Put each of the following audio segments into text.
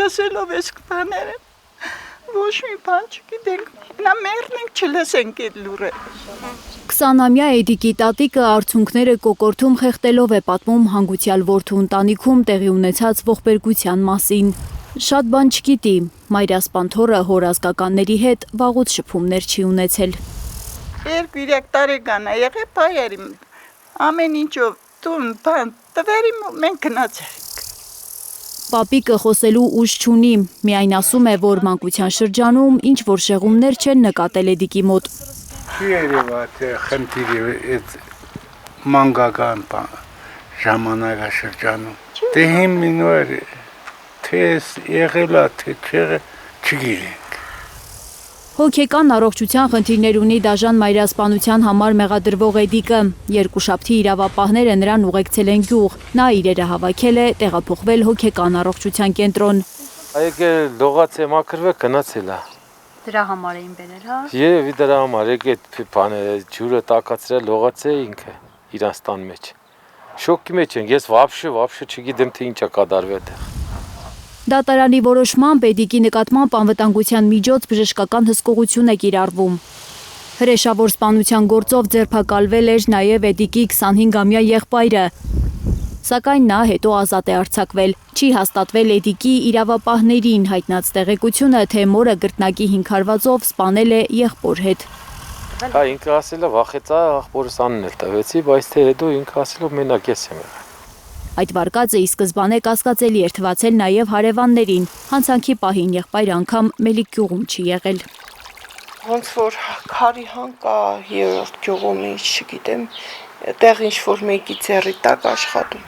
լսելով այս բաները, ոչ մի բան չգիտենք, նա մերն ենք չլսենք այդ լուրը։ 20-ամյա Էդիկի տատիկը արցունքները կոկորթում խեղտելով է պատմում հանգուցյալ որդու ընտանիքում տեղի ունեցած ողբերգության մասին։ Շատ բան չգիտի, մայրասպան թոռը հոր ազգականների հետ վաղուց շփումներ չի ունեցել։ 2-3 տարեկան է եղել, բայերի ամեն ինչով տուն բան տվերի մենք գնացել։ Պապիկը խոսելու ուժ չունի, միայն ասում է, որ մանկության շրջանում ինչ որ շեղումներ չեն նկատել Էդիկի մոտ։ Չի երևաց խնդիրի այդ մանկական ժամանակաշրջանում։ Դե հիմնոր թե եղել է, թե չգիտենք։ Հոգեկան առողջության խնդիրներ ունի դաժան մայրասպանության համար մեղադրվող Էդիկը։ Երկուշաբթի իրավապահները նրան ուղեկցել են գյուղ։ Նա իրերը հավաքել է տեղափոխվել հոգեկան առողջության կենտրոն։ Եկել լողաց է մաքրվել, գնացել է։ Դրա համար էին բերել, հա։ Երևի դրա համար եկել բաները ջուրը տակացրել, լողաց է ինքը իրանց տան մեջ։ Շոկի մեջ են, ես վաբշե չգիտեմ թե ինչ է կատարվել այդտեղ։ Դատարանի որոշմամբ Էդիկի նկատմամբ անվտանգության միջոց բժշկական հսկողություն է կիրառվում։ Հրեշավոր սպանության գործով ձերբակալվել էր նաև Էդիկի 25-ամյա եղբայրը, սակայն նա հետո ազատ է արձակվել։ Չի հաստատվել Էդիկի իրավապահներին հայտնած տեղեկությունը, թե մորը գրտնակի 5 հարվածով սպանել է եղբոր հետ։ Հա ինքը ասել է վախեցա աղբորս անն էլ տվեցի, բայց թե հետո ինքը ասել է մենակ ես եմ եղել։ Այդ վարկածը ի սկզբանե կասկածելի էր թվացել նաև հարևաններին։ Հանցանքի պահին եղբայրը անգամ Մելիք գյուղում չի եղել։ Ոնց որ քարի հան կա 3-րդ գյուղում, ինչ չգիտեմ, այդտեղ ինչ որ մեկի ծերի տակ աշխատում։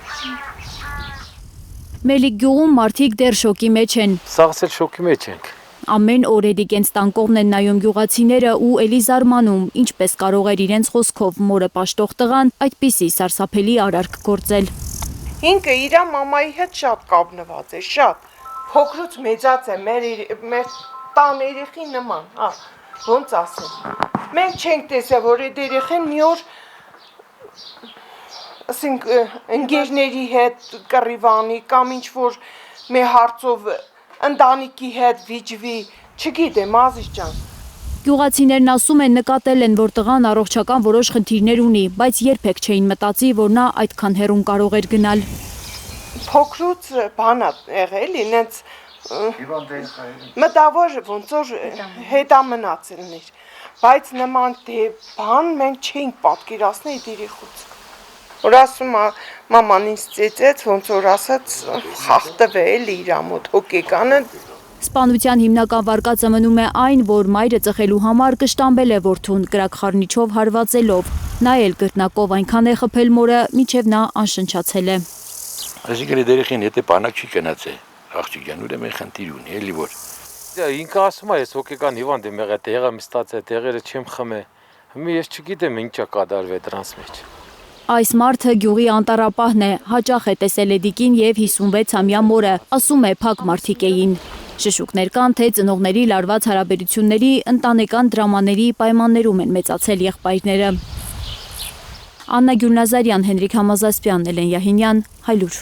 Մելիք գյուղում մարդիկ դեռ շոկի մեջ են։ Սաղս էլ շոկի մեջ ենք։ Ամեն օր Էդիկենց տան կողմն են նայում գյուղացիները ու էլի զարմանում, ինչպես կարող էր իրենց խոսքով մորը պաշտող տղան այդպիսի սարսափելի արարք գործել։ Ինքը իր մամայի հետ շատ կապնված է, շատ։ Փոքրուց մեծած է, մեր տան երեխի նման, հա, ոնց ասեմ։ Մենք չենք տեսել, որ այդ երեխեն մի օր ասենք ընկերների հետ կռիվանի կամ ինչ որ մեր հարցով ընտանիքի հետ վիճվի, չգիտեմ, Ազիզ ջան։ Գյուղացիներն ասում են նկատել են, որ տղան առողջական որոշ խնդիրներ ունի, բայց երբեք չէին մտածի, որ նա այդքան հեռուն կարող էր գնալ։ Փոքրուց բան է եղել, ինձ մտավոր ոնց որ հետամնացելներ, բայց նման բան մենք չէինք պատկերացնել այդ երեխուց։ Որ ասում է մաման ինձ ծեծեց, ոնց որ ասած խախտվել իր մոտ հոգեկանը։ Սպանության հիմնական վարկածը մնում է այն, որ մայրը ծխելու համար կշտամբել է որդուն կրակխառնիչով հարվածելով։ Նա էլ գրտնակով այնքան է խփել մորը, մինչև նա անշնչացել է։ Այսինքն երեխին եթե բանակ չի գնացել, աղջիկյան ուրեմն խնդիր ունի, էլի որ։ Ինքը ասում է ես հոգեկան հիվանդ եմ եղել, տեղը մստացել, տեղերը չեմ խմել։ Հիմա ես չգիտեմ ինչա կատարվել դրանց մեջ։ Այս մարդը գյուղի անտառապահն է, հաճախ է տեսել Էդիկին եւ 56-ամյա մորը, ասում է փակ մարդիկ էին։ Շշուկներ կան, թե ծնողների լարված հարաբերությունների, ընտանեկան դրամաների պայմաններում են մեծացել եղբայրները։ Աննա Գյուլնազարյան, Հենրիկ Համազասպյան, Էլեն Յահինյան, Հայլուր։